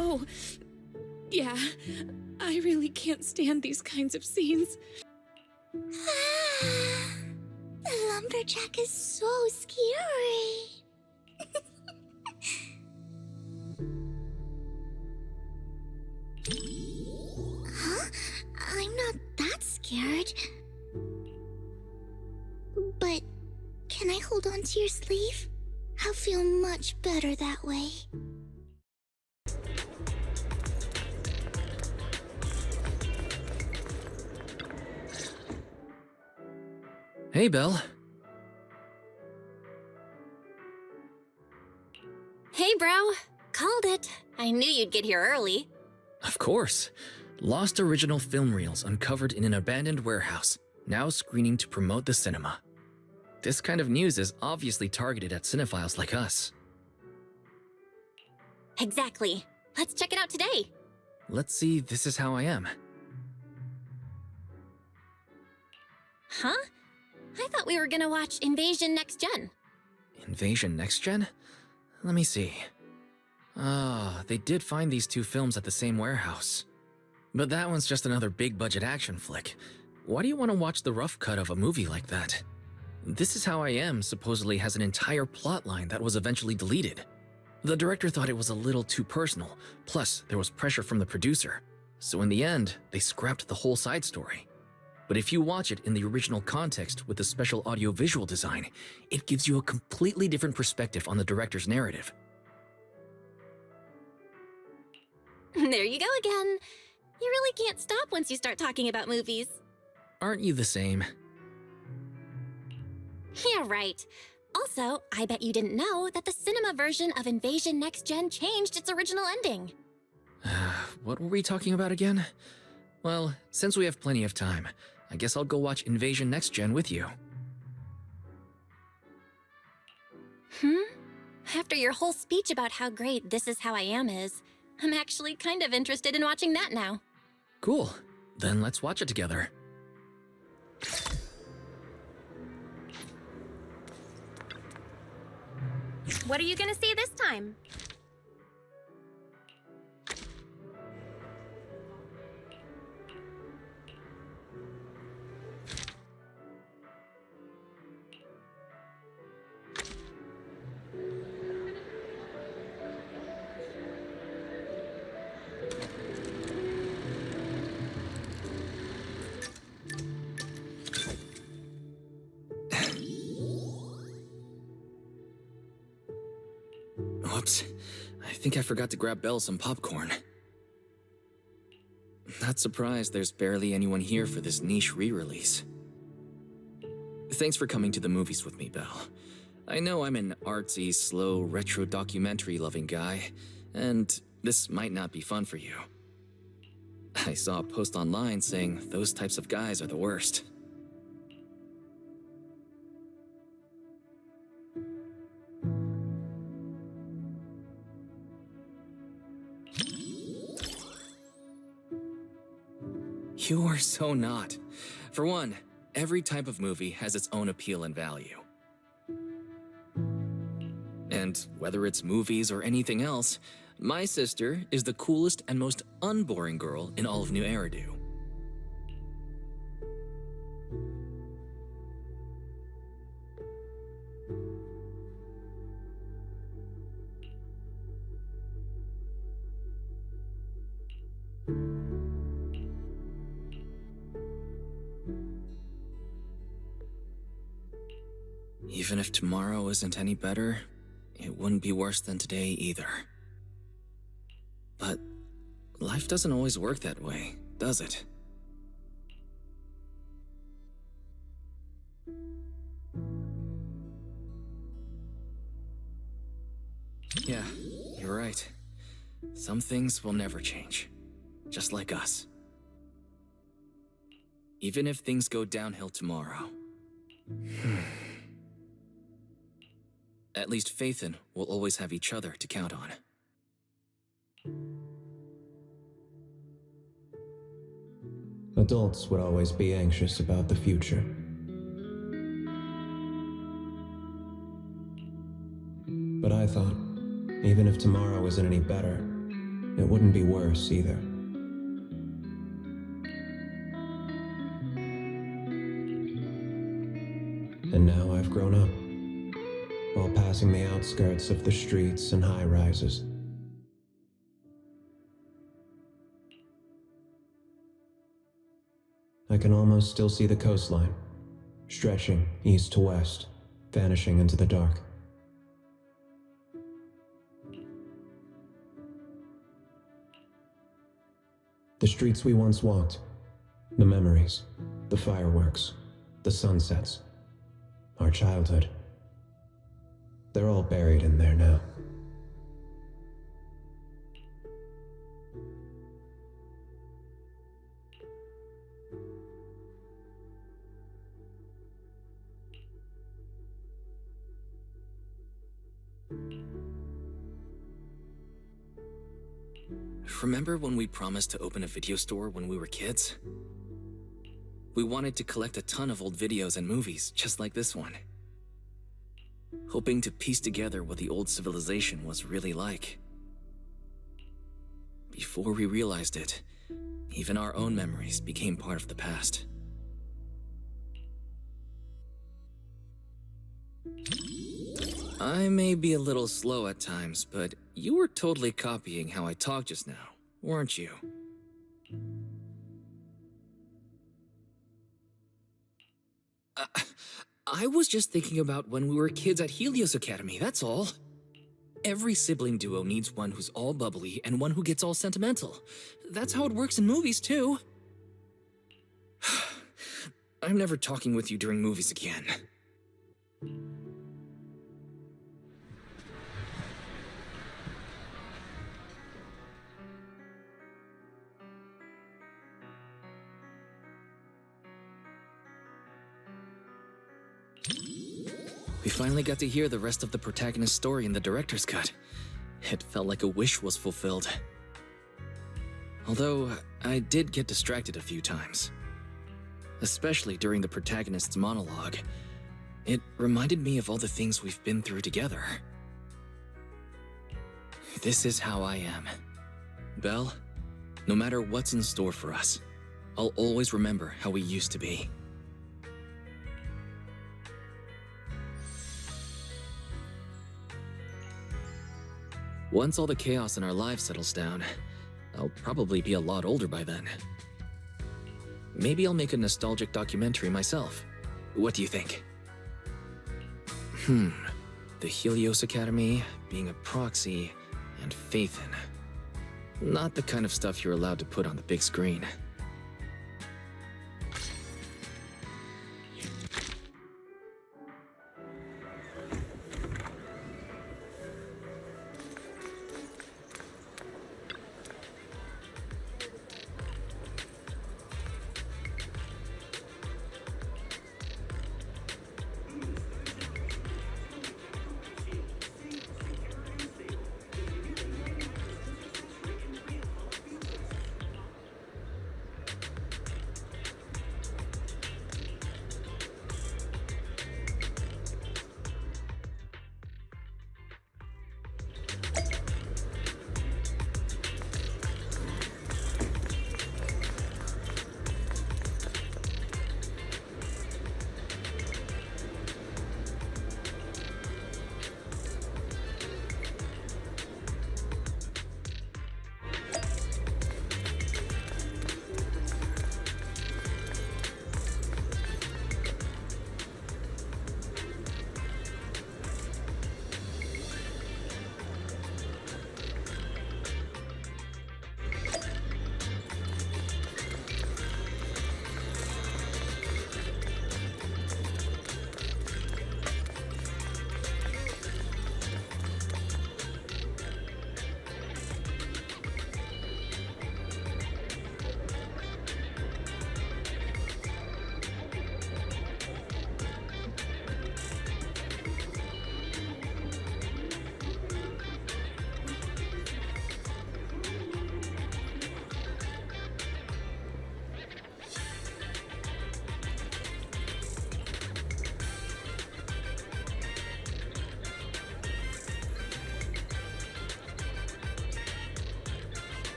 Oh, yeah. I really can't stand these kinds of scenes. The lumberjack is so scary. Huh? I'm not that scared. But can I hold on to your sleeve? I'll feel much better that way. Hey, Belle. Hey, bro. Called it. I knew you'd get here early. Of course. Lost original film reels uncovered in an abandoned warehouse, now screening to promote the cinema. This kind of news is obviously targeted at cinephiles like us. Exactly. Let's check it out today. Let's see, This Is How I Am. Huh? I thought we were gonna watch Invasion Next Gen. Invasion Next Gen? Let me see. Ah, they did find these two films at the same warehouse. But that one's just another big-budget action flick. Why do you want to watch the rough cut of a movie like that? This Is How I Am supposedly has an entire plotline that was eventually deleted. The director thought it was a little too personal, plus there was pressure from the producer. So in the end, they scrapped the whole side story. But if you watch it in the original context with the special audio-visual design, it gives you a completely different perspective on the director's narrative. There you go again. You really can't stop once you start talking about movies. Aren't you the same? Yeah, right. Also, I bet you didn't know that the cinema version of Invasion Next Gen changed its original ending. What were we talking about again? Well, since we have plenty of time, I guess I'll go watch Invasion Next Gen with you. After your whole speech about how great This Is How I Am is, I'm actually kind of interested in watching that now. Cool. Then let's watch it together. What are you gonna see this time? Whoops. I think I forgot to grab Belle some popcorn. Not surprised there's barely anyone here for this niche re-release. Thanks for coming to the movies with me, Belle. I know I'm an artsy, slow, retro documentary-loving guy, and this might not be fun for you. I saw a post online saying those types of guys are the worst. You are so not. For one, every type of movie has its own appeal and value. And whether it's movies or anything else, my sister is the coolest and most unboring girl in all of New Eridu. Even if tomorrow isn't any better, it wouldn't be worse than today either. But life doesn't always work that way, does it? Yeah, you're right. Some things will never change, just like us. Even if things go downhill tomorrow. At least Phaethon will always have each other to count on. Adults would always be anxious about the future. But I thought, even if tomorrow isn't any better, it wouldn't be worse either. And now I've grown up, while passing the outskirts of the streets and high-rises. I can almost still see the coastline, stretching east to west, vanishing into the dark. The streets we once walked, the memories, the fireworks, the sunsets, our childhood. They're all buried in there now. Remember when we promised to open a video store when we were kids? We wanted to collect a ton of old videos and movies, just like this one. Hoping to piece together what the old civilization was really like. Before we realized it, even our own memories became part of the past. I may be a little slow at times, but you were totally copying how I talked just now, weren't you? I was just thinking about when we were kids at Helios Academy, that's all. Every sibling duo needs one who's all bubbly and one who gets all sentimental. That's how it works in movies, too. I'm never talking with you during movies again. We finally got to hear the rest of the protagonist's story in the director's cut. It felt like a wish was fulfilled. Although, I did get distracted a few times. Especially during the protagonist's monologue. It reminded me of all the things we've been through together. This is how I am. Belle, no matter what's in store for us, I'll always remember how we used to be. Once all the chaos in our lives settles down, I'll probably be a lot older by then. Maybe I'll make a nostalgic documentary myself. What do you think? The Helios Academy, being a proxy, and Phaethon. Not the kind of stuff you're allowed to put on the big screen.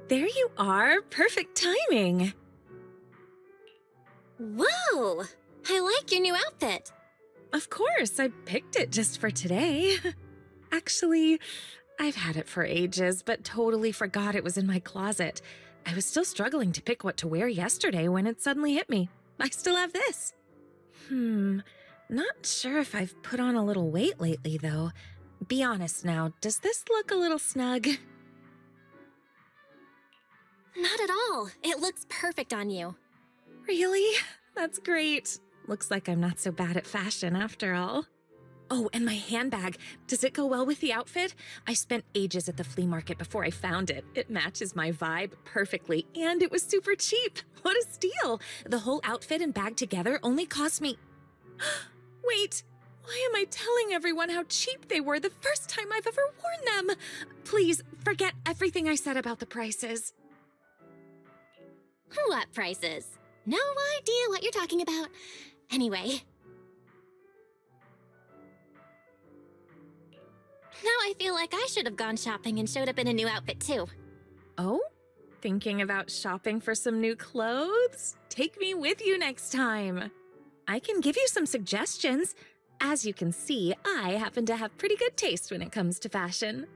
There you are. Perfect timing. Whoa! I like your new outfit. Of course, I picked it just for today. Actually, I've had it for ages, but totally forgot it was in my closet. I was still struggling to pick what to wear yesterday when it suddenly hit me. I still have this. Not sure if I've put on a little weight lately, though. Be honest now, does this look a little snug? Not at all. It looks perfect on you. Really? That's great. Looks like I'm not so bad at fashion after all. Oh, and my handbag. Does it go well with the outfit? I spent ages at the flea market before I found it. It matches my vibe perfectly, and it was super cheap. What a steal! The whole outfit and bag together only cost me... Wait, why am I telling everyone how cheap they were the first time I've ever worn them? Please, forget everything I said about the prices. What prices? No idea what you're talking about. Anyway. Now I feel like I should have gone shopping and showed up in a new outfit too. Oh? Thinking about shopping for some new clothes? Take me with you next time. I can give you some suggestions. As you can see, I happen to have pretty good taste when it comes to fashion.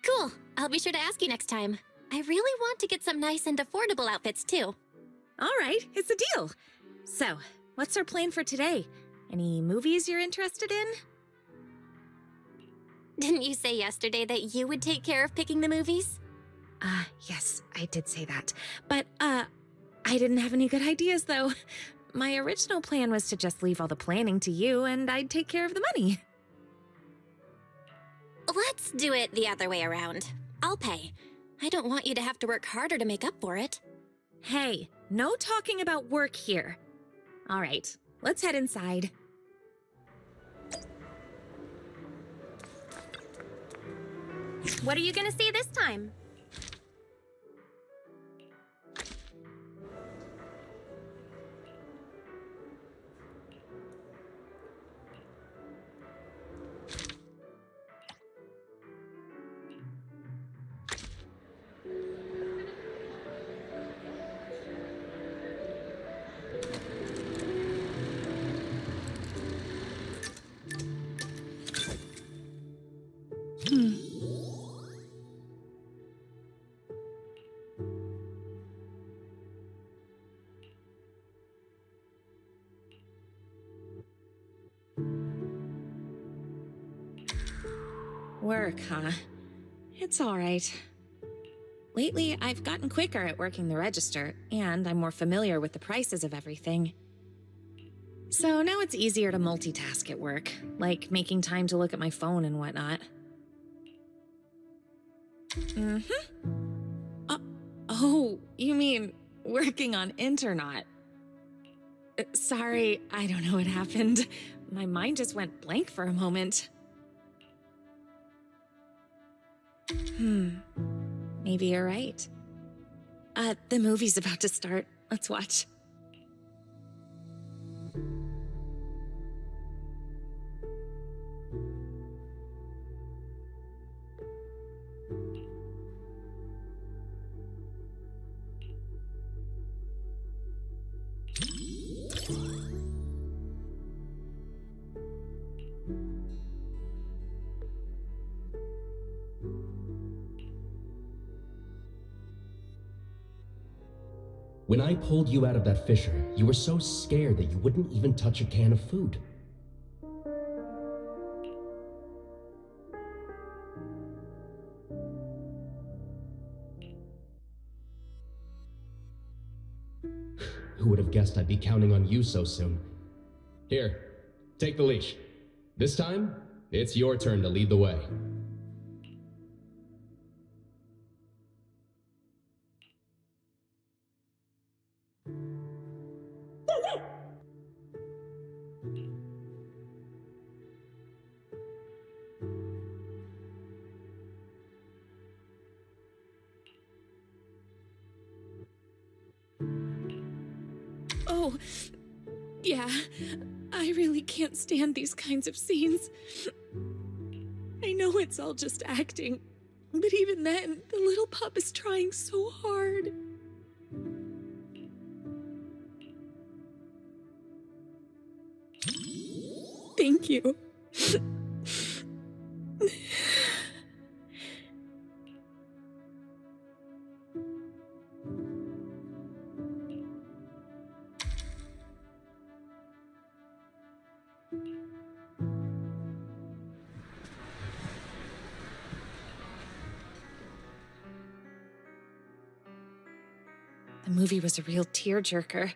Cool. I'll be sure to ask you next time. I really want to get some nice and affordable outfits too. All right, it's a deal. So, what's our plan for today? Any movies you're interested in? Didn't you say yesterday that you would take care of picking the movies? Yes, I did say that. But, I didn't have any good ideas, though. My original plan was to just leave all the planning to you, and I'd take care of the money. Let's do it the other way around. I'll pay. I don't want you to have to work harder to make up for it. Hey, no talking about work here. All right, let's head inside. What are you gonna see this time? Work, huh? It's all right. Lately, I've gotten quicker at working the register, and I'm more familiar with the prices of everything. So now it's easier to multitask at work, like making time to look at my phone and whatnot. Oh, you mean working on Internaut? Sorry, I don't know what happened. My mind just went blank for a moment. Maybe you're right. The movie's about to start. Let's watch. When I pulled you out of that fissure, you were so scared that you wouldn't even touch a can of food. Who would have guessed I'd be counting on you so soon? Here, take the leash. This time, it's your turn to lead the way. Oh, yeah. I really can't stand these kinds of scenes. I know it's all just acting, but even then, the little pup is trying so hard. Thank you. The movie was a real tearjerker.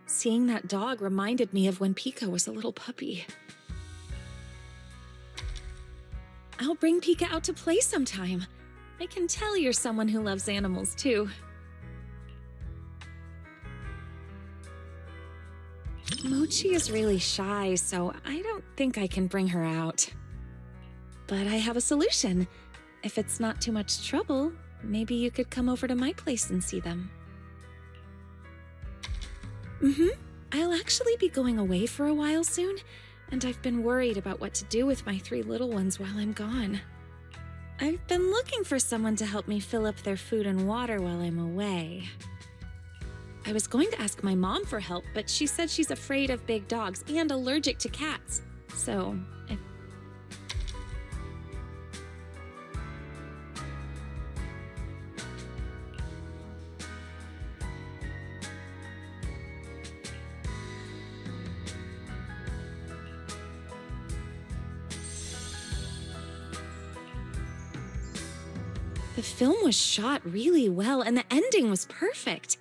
Seeing that dog reminded me of when Pika was a little puppy. I'll bring Pika out to play sometime. I can tell you're someone who loves animals, too. Mochi is really shy, so I don't think I can bring her out. But I have a solution. If it's not too much trouble, maybe you could come over to my place and see them. I'll actually be going away for a while soon, and I've been worried about what to do with my 3 little ones while I'm gone. I've been looking for someone to help me fill up their food and water while I'm away. I was going to ask my mom for help, but she said she's afraid of big dogs and allergic to cats. So, the film was shot really well, and the ending was perfect.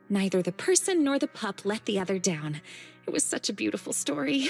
Neither the person nor the pup let the other down. It was such a beautiful story.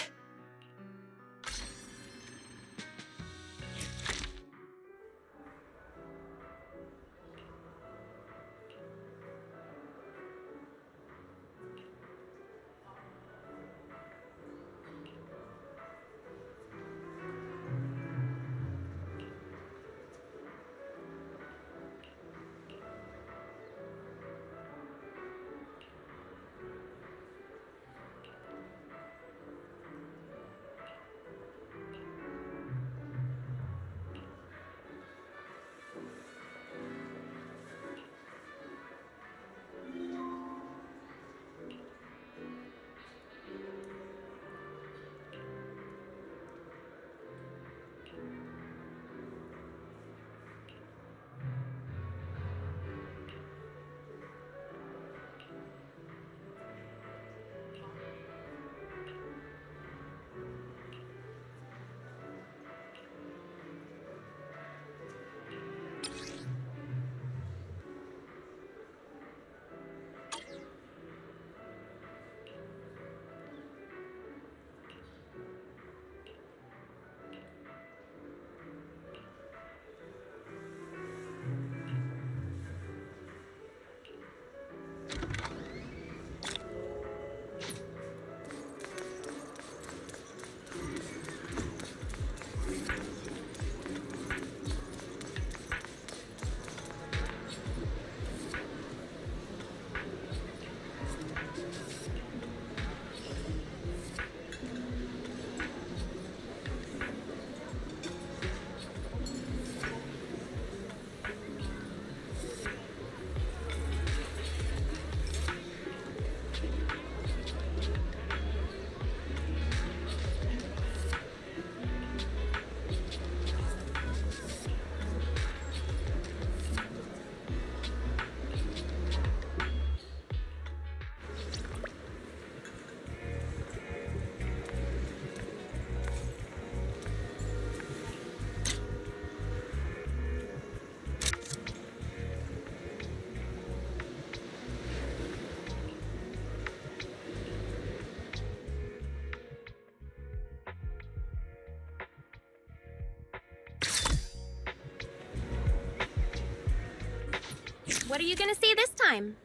What are you gonna see this time?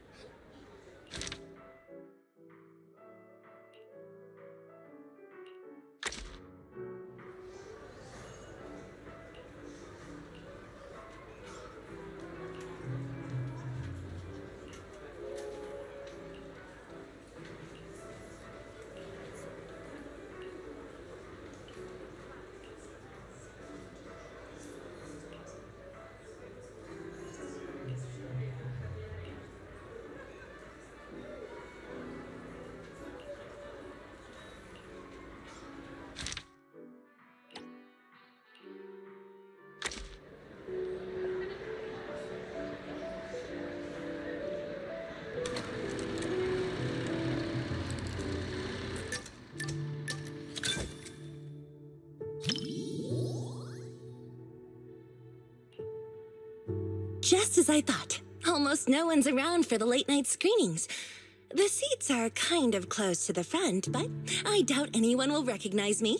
Just as I thought. Almost no one's around for the late-night screenings. The seats are kind of close to the front, but I doubt anyone will recognize me.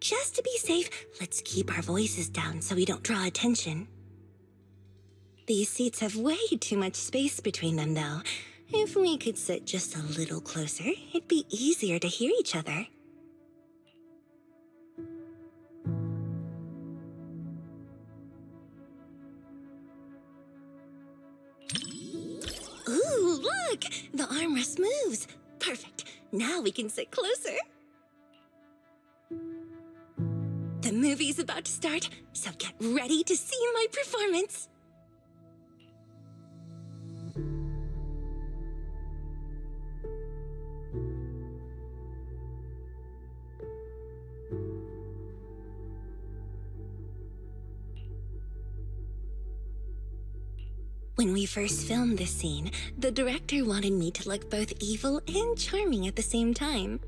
Just to be safe, let's keep our voices down so we don't draw attention. These seats have way too much space between them, though. If we could sit just a little closer, it'd be easier to hear each other. Ooh, look! The armrest moves. Perfect. Now we can sit closer. The movie's about to start, so get ready to see my performance. When we first filmed this scene, the director wanted me to look both evil and charming at the same time.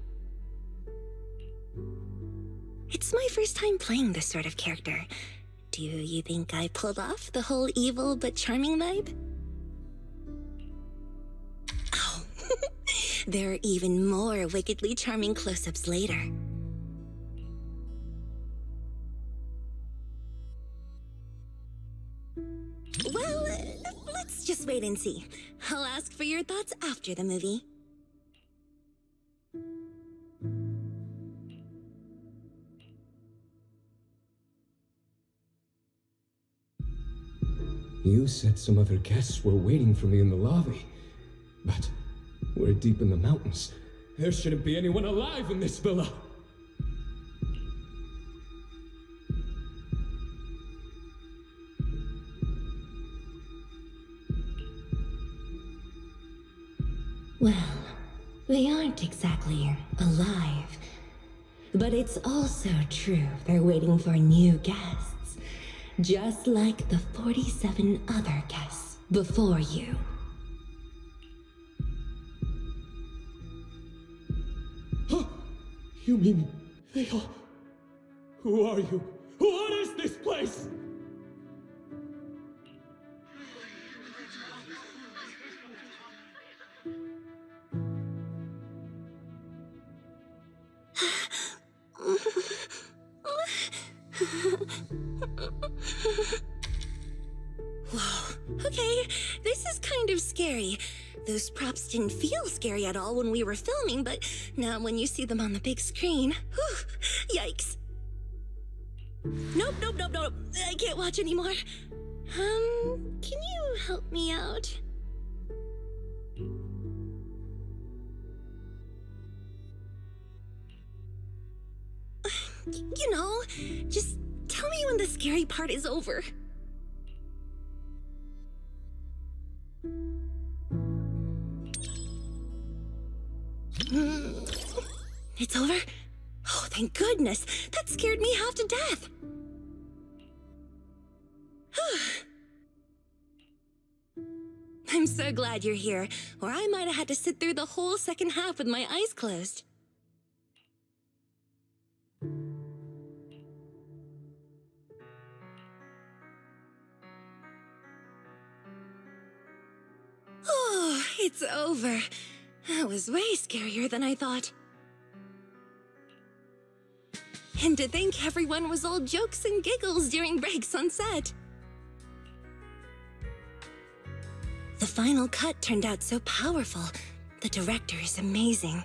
It's my first time playing this sort of character. Do you think I pulled off the whole evil but charming vibe? Oh, there are even more wickedly charming close-ups later. Well, let's just wait and see. I'll ask for your thoughts after the movie. You said some other guests were waiting for me in the lobby. But we're deep in the mountains. There shouldn't be anyone alive in this villa. Well, they aren't exactly alive. But it's also true they're waiting for new guests. Just like the 47 other guests before you. Huh? You mean they all... Who are you? What is this place? Whoa, okay, this is kind of scary. Those props didn't feel scary at all when we were filming, but now when you see them on the big screen, whew, yikes. Nope, I can't watch anymore. Can you help me out? You know, just tell me when the scary part is over. It's over? Oh, thank goodness. That scared me half to death. I'm so glad you're here, or I might have had to sit through the whole second half with my eyes closed. Oh, it's over. That was way scarier than I thought. And to think everyone was all jokes and giggles during breaks on set. The final cut turned out so powerful. The director is amazing.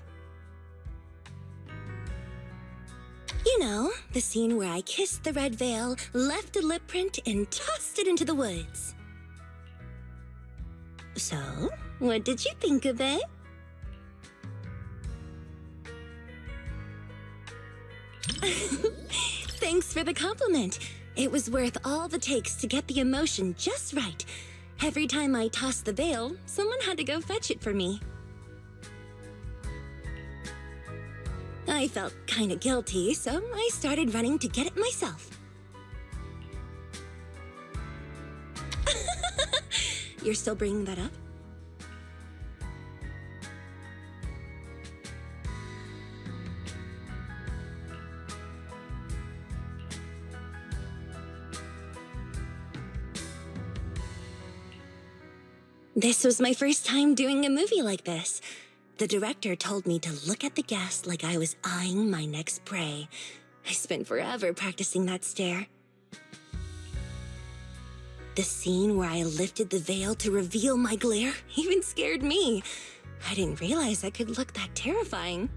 You know, the scene where I kissed the red veil, left a lip print, and tossed it into the woods. So, what did you think of it? Thanks for the compliment. It was worth all the takes to get the emotion just right. Every time I tossed the veil, someone had to go fetch it for me. I felt kinda guilty, so I started running to get it myself. You're still bringing that up? This was my first time doing a movie like this. The director told me to look at the guest like I was eyeing my next prey. I spent forever practicing that stare. The scene where I lifted the veil to reveal my glare even scared me. I didn't realize I could look that terrifying.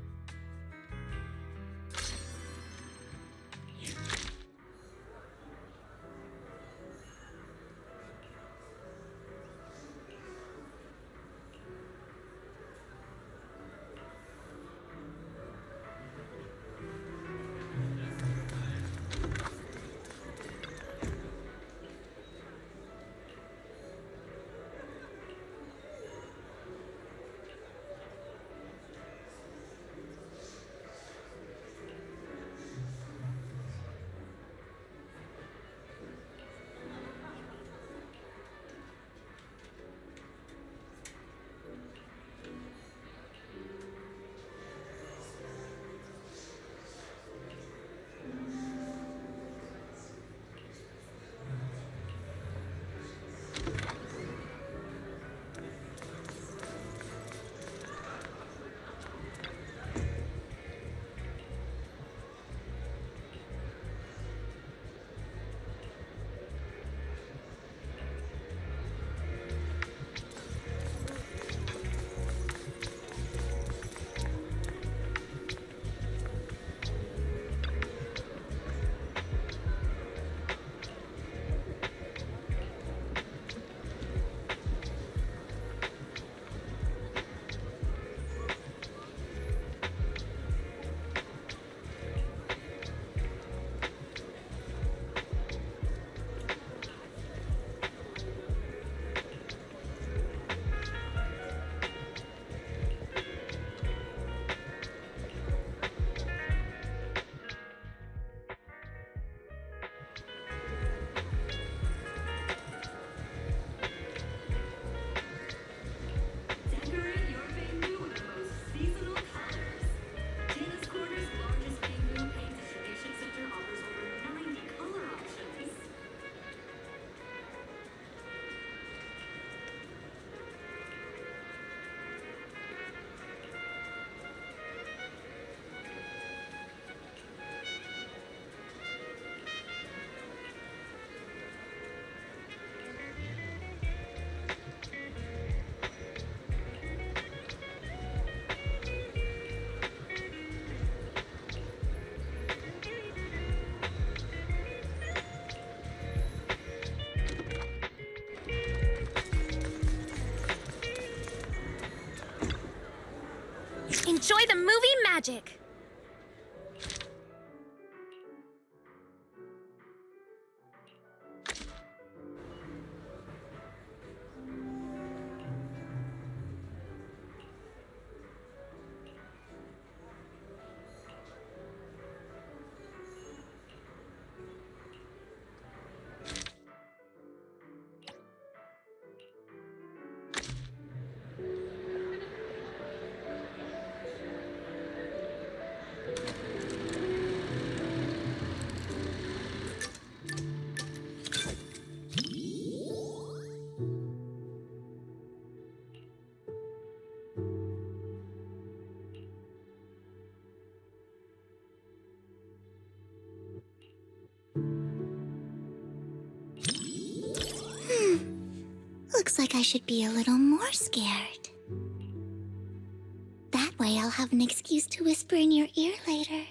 Enjoy the movie magic! Looks like I should be a little more scared. That way I'll have an excuse to whisper in your ear later.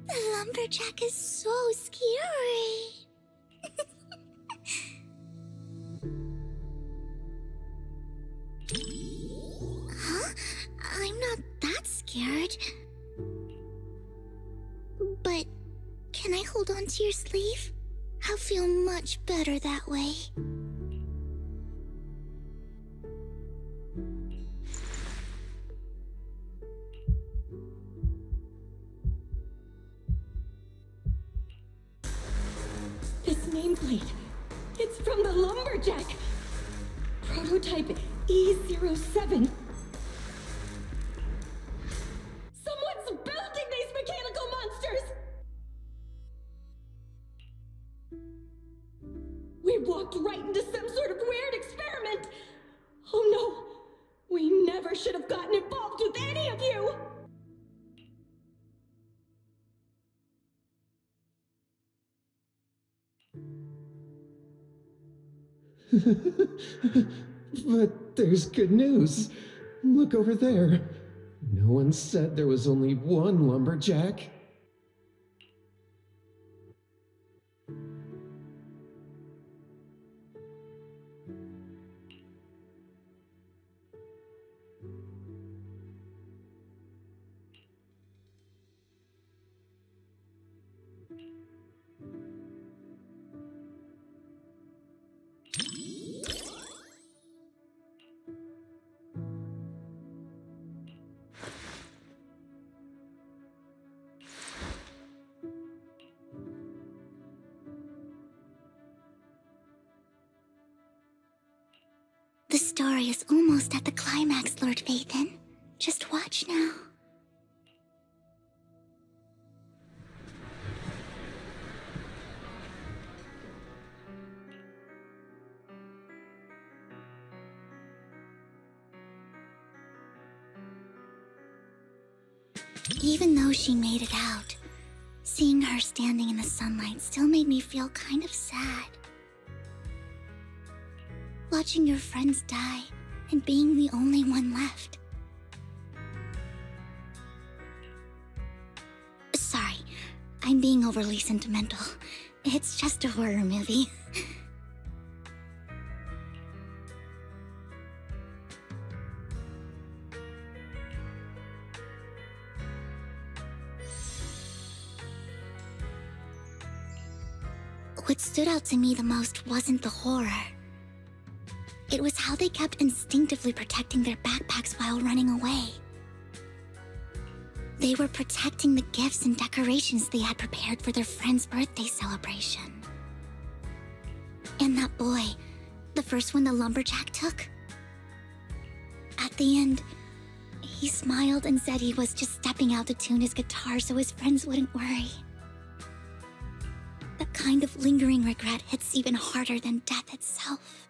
The lumberjack is so scary. Huh? I'm not that scared. But can I hold on to your sleeve? I'll feel much better that way. This nameplate, it's from the Lumberjack. Prototype E07. Someone's building these mechanical monsters! We walked right into some sort of weird experiment! Oh no! We never should have gotten involved with any of you! But there's good news. Look over there. No one said there was only one lumberjack. The story is almost at the climax, Lord Phaethon. Just watch now. Even though she made it out, seeing her standing in the sunlight still made me feel kind of sad. Watching your friends die and being the only one left. Sorry, I'm being overly sentimental. It's just a horror movie. What stood out to me the most wasn't the horror. It was how they kept instinctively protecting their backpacks while running away. They were protecting the gifts and decorations they had prepared for their friend's birthday celebration. And that boy, the first one the lumberjack took. At the end, he smiled and said he was just stepping out to tune his guitar so his friends wouldn't worry. That kind of lingering regret hits even harder than death itself.